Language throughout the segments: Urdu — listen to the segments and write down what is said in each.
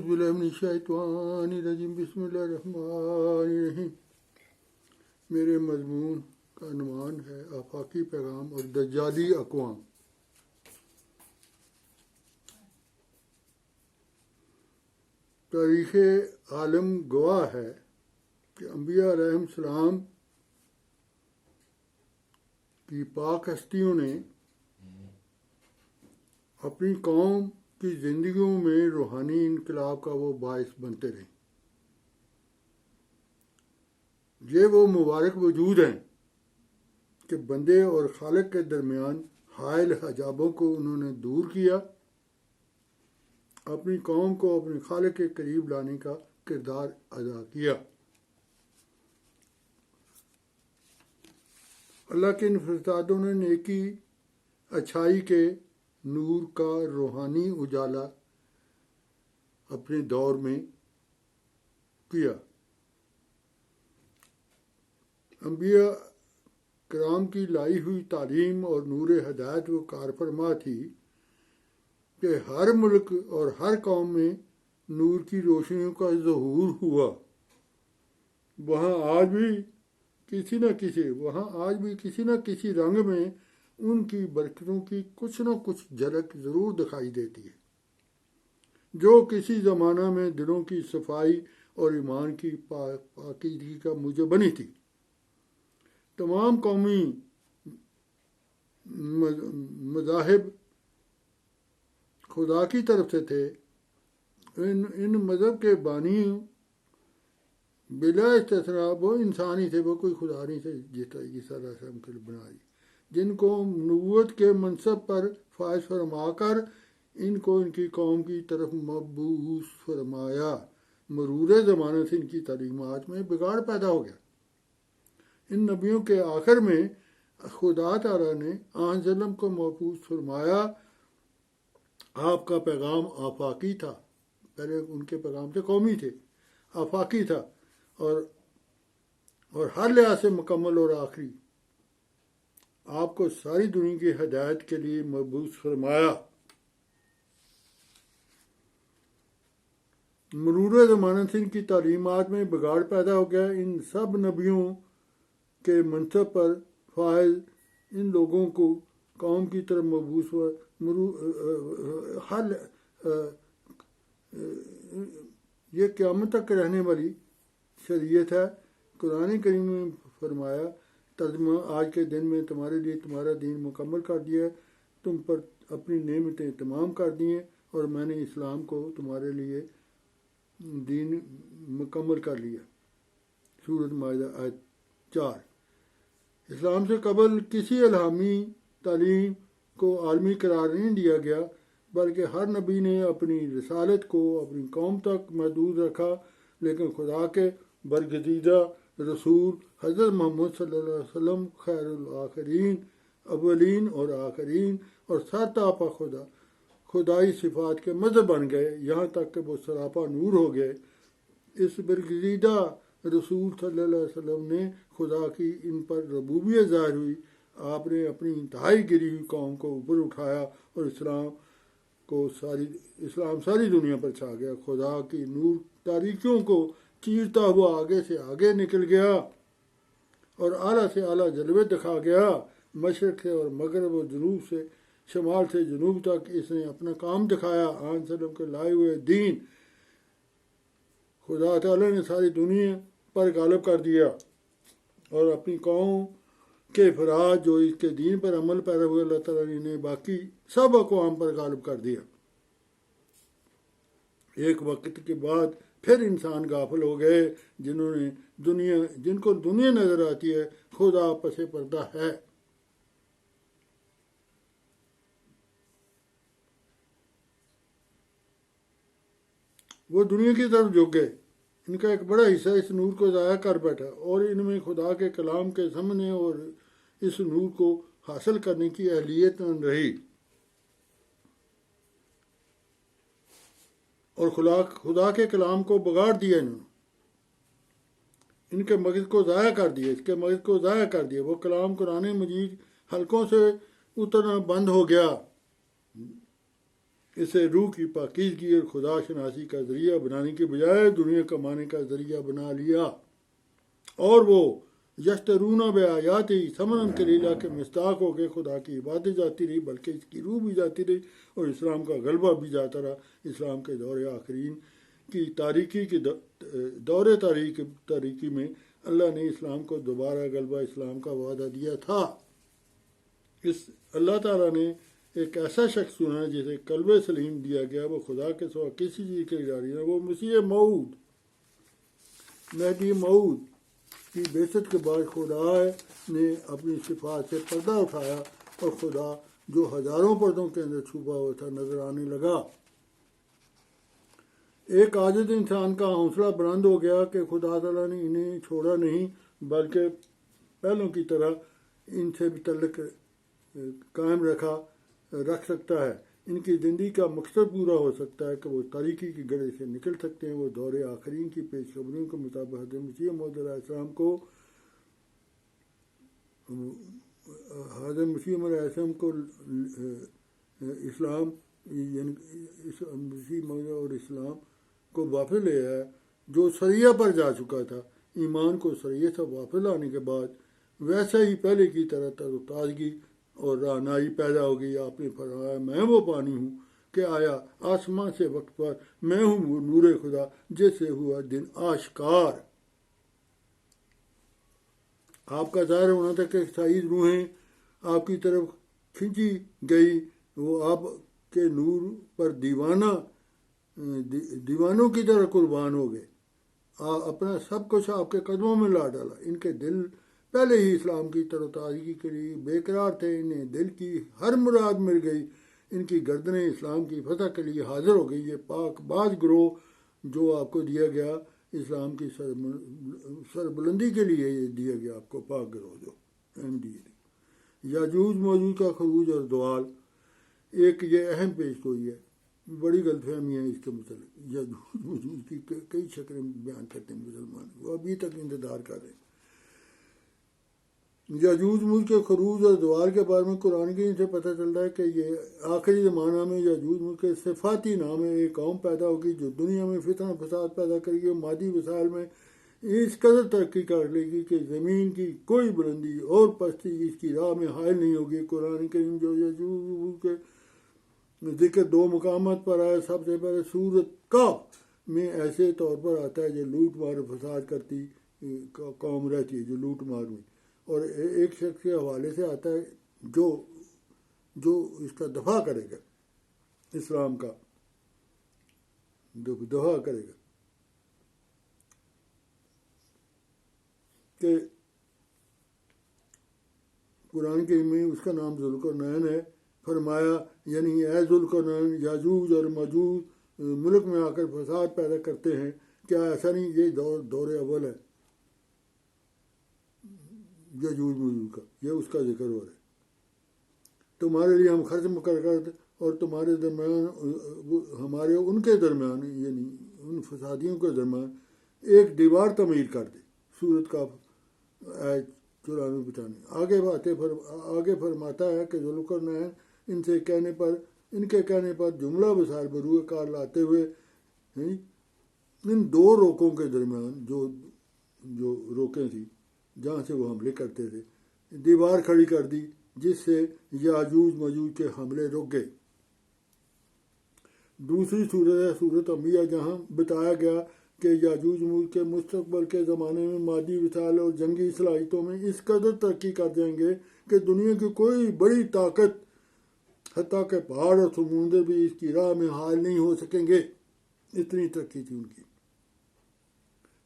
باللہ من الشیطان الرجیم بسم اللہ الرحمن الرحیم۔ میرے مضمون کا عنوان ہے آفاقی پیغام اور دجالی اقوام۔ تاریخ عالم گواہ ہے کہ انبیاء علیہم السلام کی پاک ہستیوں نے اپنی قوم کی زندگیوں میں روحانی انقلاب کا وہ باعث بنتے رہے۔ یہ وہ مبارک وجود ہیں کہ بندے اور خالق کے درمیان حائل حجابوں کو انہوں نے دور کیا، اپنی قوم کو اپنے خالق کے قریب لانے کا کردار ادا کیا۔ اللہ کے ان فرزادوں نے نیکی اچھائی کے نور کا روحانی اجالا اپنے دور میں کیا۔ انبیاء کرام کی لائی ہوئی تعلیم اور نور ہدایت وہ کار فرما تھی کہ ہر ملک اور ہر قوم میں نور کی روشنیوں کا ظہور ہوا۔ وہاں آج بھی کسی نہ کسی رنگ میں ان کی برکتوں کی کچھ نہ کچھ جھلک ضرور دکھائی دیتی ہے، جو کسی زمانہ میں دلوں کی صفائی اور ایمان کی پاکیزگی کا موجب بنی تھی۔ تمام قومی مذاہب خدا کی طرف سے تھے۔ ان مذہب کے بانی بلا استثناء وہ انسان ہی تھے، وہ کوئی خدا نہیں تھے جس طرح عیسیٰ علیہ السلام کے بنائی، جن کو نبوت کے منصب پر فائز فرما کر ان کو ان کی قوم کی طرف مبعوث فرمایا۔ مرور زمانے سے ان کی تعلیمات میں بگاڑ پیدا ہو گیا۔ ان نبیوں کے آخر میں خدا تعالیٰ نے آن ظلم کو مبعوث فرمایا۔ آپ کا پیغام آفاقی تھا، پہلے ان کے پیغام سے قومی تھے، آفاقی تھا اور ہر لحاظ سے مکمل اور آخری۔ آپ کو ساری دنیا کی ہدایت کے لیے مبعوث فرمایا۔ مرور زمانہ سے ان کی تعلیمات میں بگاڑ پیدا ہو گیا۔ ان سب نبیوں کے منصب پر فائز ان لوگوں کو قوم کی طرف مبعوث ہوا۔ یہ قیامت تک رہنے والی شریعت ہے۔ قرآن کریم میں فرمایا، ترجمہ، آج کے دن میں تمہارے لیے تمہارا دین مکمل کر دیا ہے، تم پر اپنی نعمتیں تمام کر دی ہیں، اور میں نے اسلام کو تمہارے لیے دین مکمل کر لیا۔ سورۃ مائدہ آیت 4۔ اسلام سے قبل کسی الہامی تعلیم کو عالمی قرار نہیں دیا گیا، بلکہ ہر نبی نے اپنی رسالت کو اپنی قوم تک محدود رکھا، لیکن خدا کے برگزیدہ رسول حضرت محمد صلی اللہ علیہ وسلم خیر الآخرین، اولین اور آخرین، اور سرتاپا خدائی صفات کے مظہر بن گئے، یہاں تک کہ وہ سراپا نور ہو گئے۔ اس برگزیدہ رسول صلی اللہ علیہ وسلم نے خدا کی ان پر ربوبیت ظاہر ہوئی۔ آپ نے اپنی انتہائی گری ہوئی قوم کو اوپر اٹھایا اور اسلام ساری دنیا پر چھا گیا۔ خدا کی نور تاریکیوں کو چیرتا ہوا آگے سے آگے نکل گیا اور اعلیٰ سے اعلیٰ جلوے دکھا گیا۔ مشرق سے اور مغرب اور جنوب سے شمال سے جنوب تک اس نے اپنا کام دکھایا۔ آن سلم کے لائے ہوئے دین خدا تعالیٰ نے ساری دنیا پر غالب کر دیا، اور اپنی قوم کے افراد جو اس کے دین پر عمل پیرا ہوئے، اللہ تعالیٰ نے انہیں باقی سب اقوام پر غالب کر دیا۔ ایک وقت کے بعد پھر انسان غافل ہو گئے، جن کو دنیا نظر آتی ہے، خدا پس پردہ ہے۔ وہ دنیا کی طرف جھک گئے۔ ان کا ایک بڑا حصہ اس نور کو ضائع کر بیٹھا، اور ان میں خدا کے کلام کے سامنے اور اس نور کو حاصل کرنے کی اہلیت نہ رہی، اور خدا کے کلام کو بگاڑ دیا انہوں نے۔ ان کے مغز کو ضائع کر دیا، وہ کلام قرآن مجید حلقوں سے اترنا بند ہو گیا۔ اسے روح کی پاکیزگی اور خدا شناسی کا ذریعہ بنانے کے بجائے دنیا کمانے کا ذریعہ بنا لیا، اور وہ یشترون بآیاتی ثمنا قلیلا کے مستاق ہو کے خدا کی عبادت جاتی رہی، بلکہ اس کی روح بھی جاتی رہی اور اسلام کا غلبہ بھی جاتا رہا۔ اسلام کے دور آخرین کی تاریکی کی دور تاریکی میں اللہ نے اسلام کو دوبارہ غلبہ اسلام کا وعدہ دیا تھا۔ اللہ تعالیٰ نے ایک ایسا شخص چنا جسے قلب سلیم دیا گیا، وہ خدا کے سوا کسی چیز کے جاری نہ، وہ مسیح موعود مہدی موعود کی بعثت کے بعد خدا نے اپنی صفات سے پردہ اٹھایا اور خدا جو ہزاروں پردوں کے اندر چھپا ہوا تھا نظر آنے لگا۔ ایک عاجز انسان کا حوصلہ بلند ہو گیا کہ خدا تعالیٰ نے انہیں چھوڑا نہیں، بلکہ پہلوں کی طرح ان سے بھی تعلق قائم رکھ سکتا ہے۔ ان کی زندگی کا مقصد پورا ہو سکتا ہے کہ وہ تاریکی کی گڑھے سے نکل سکتے ہیں۔ وہ دور آخرین کی پیش خبریوں کے مطابق حضرت مسیح موعود علیہ السلام کو اسلام یعنی مسیح موعود اور اسلام کو واپس لے آیا، جو سریہ پر جا چکا تھا۔ ایمان کو سریہ سے واپس لانے کے بعد ویسے ہی پہلے کی طرح تر و تازگی اور رہنائی پیدا ہو گئی۔ آپ نے فرمایا، میں وہ پانی ہوں کہ آیا آسمان سے وقت پر، میں ہوں وہ نور خدا جس سے ہوا دن آشکار۔ آپ کا ظاہر ہونا تھا کہ سعید روحیں آپ کی طرف کھینچی گئی، وہ آپ کے نور پر دیوانوں کی طرح قربان ہو گئے۔ اپنا سب کچھ آپ کے قدموں میں لا ڈالا۔ ان کے دل پہلے ہی اسلام کی تر و تازگی کے لیے بے قرار تھے، انہیں دل کی ہر مراد مل گئی، ان کی گردنیں اسلام کی فتح کے لیے حاضر ہو گئی۔ یہ پاک باز گروہ جو آپ کو دیا گیا، اسلام کی سربلندی کے لیے یہ دیا گیا آپ کو پاک گروہ جو اہم دی گئی۔ یاجوج موجود کا خروج اور زوال ایک یہ اہم پیش گوئی ہے۔ بڑی غلط فہمی ہے اس کے متعلق۔ یاجوج موجود کی کئی شکلیں بیان کرتے ہیں مسلمان، وہ ابھی تک انتظار کر رہے ہیں۔ یاجوج ملک کے خروج اور زوال کے بارے میں قرآن کریم سے پتہ چلتا ہے کہ یہ آخری زمانہ میں یاجوج ملک کے صفاتی نام ہے ایک قوم پیدا ہوگی جو دنیا میں فتنہ فساد پیدا کرے گی اور مادی وسائل میں اس قدر ترقی کر لے گی کہ زمین کی کوئی بلندی اور پستی اس کی راہ میں حائل نہیں ہوگی۔ قرآن کریم جو یاجوج ملک کے ذکر دو مقامات پر آیا، سب سے پہلے سورۃ کہف میں ایسے طور پر آتا ہے جو لوٹ مار فساد کرتی قوم رہتی ہے، جو لوٹ مار میں، اور ایک شخص کے حوالے سے آتا ہے جو اس کا دفاع کرے گا، اسلام کا دفاع کرے گا، کہ قرآن کے میں اس کا نام ذوالقرنین ہے۔ فرمایا یعنی اے ذوالقرنین، یاجوج اور ماجوج ملک میں آ کر فساد پیدا کرتے ہیں، کیا ایسا نہیں یہ دور اول ہے یاجوج ماجوج کا، یہ اس کا ذکر ہو رہا ہے۔ تمہارے لیے ہم خرچ مقرر کرتے اور تمہارے درمیان ہمارے ان کے درمیان یعنی ان فسادیوں کے درمیان ایک دیوار تعمیر کر دے۔ سورۃ کہف آیت 94-95۔ آگے فرماتا ہے کہ ذوالقرنین ان کے کہنے پر جملہ وسائل بروئے کار لاتے ہوئے ان دو روکوں کے درمیان جو روکیں تھیں جہاں سے وہ حملے کرتے تھے، دیوار کھڑی کر دی جس سے یاجوج ماجوج کے حملے رک گئے۔ دوسری صورت ہے سورۃ انبیاء، جہاں بتایا گیا کہ یاجوج ملک کے مستقبل کے زمانے میں مادی وسائل اور جنگی صلاحیتوں میں اس قدر ترقی کر جائیں گے کہ دنیا کی کوئی بڑی طاقت حتیٰ کہ پہاڑ اور سمندر بھی اس کی راہ میں حائل نہیں ہو سکیں گے، اتنی ترقی تھی ان کی۔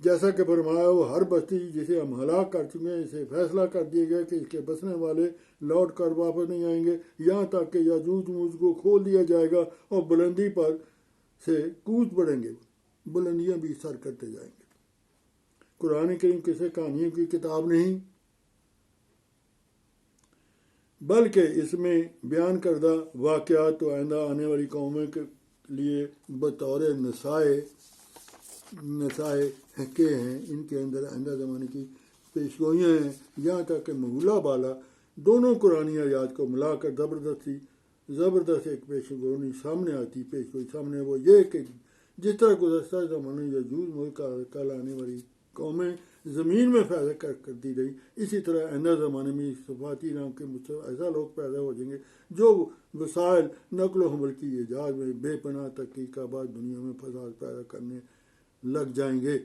جیسا کہ فرمایا، وہ ہر بستی جسے ہم ہلاک کر چکے ہیں اسے فیصلہ کر دیا گیا کہ اس کے بسنے والے لوٹ کر واپس نہیں آئیں گے، یہاں تک کہ یاجوج ماجوج کو کھول دیا جائے گا اور بلندی پر سے کود پڑیں گے، بلندیاں بھی سر کرتے جائیں گے۔ قرآن کریم کسی کہانیوں کی کتاب نہیں، بلکہ اس میں بیان کردہ واقعات تو آئندہ آنے والی قوموں کے لیے بطور نصائح کے ہیں، ان کے اندر آئندہ زمانے کی پیشگوئیاں ہیں، یہاں تک کہ مغلا بالا دونوں قرآنی آیات کو ملا کر زبردستی زبردست ایک پیش گوئی سامنے آتی پیش گوئی سامنے وہ یہ کہ جس طرح گزشتہ زمانے یجوج ملک کا کل آنے والی قومیں زمین میں پیدا کرتی رہی، اسی طرح آئندہ زمانے میں صفاتی نام کے ایسا لوگ پیدا ہو جائیں گے جو وسائل نقل و حمل کی ایجاد میں بے پناہ تحقیق کا بعد دنیا میں فساد پیدا کرنے لگ جائیں گے۔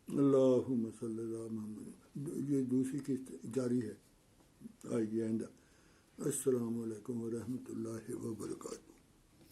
اللہم صلی اللہ محمد۔ یہ دوسری قسط جاری ہے، آئے گی آئندہ۔ السلام علیکم ورحمۃ اللہ وبرکاتہ۔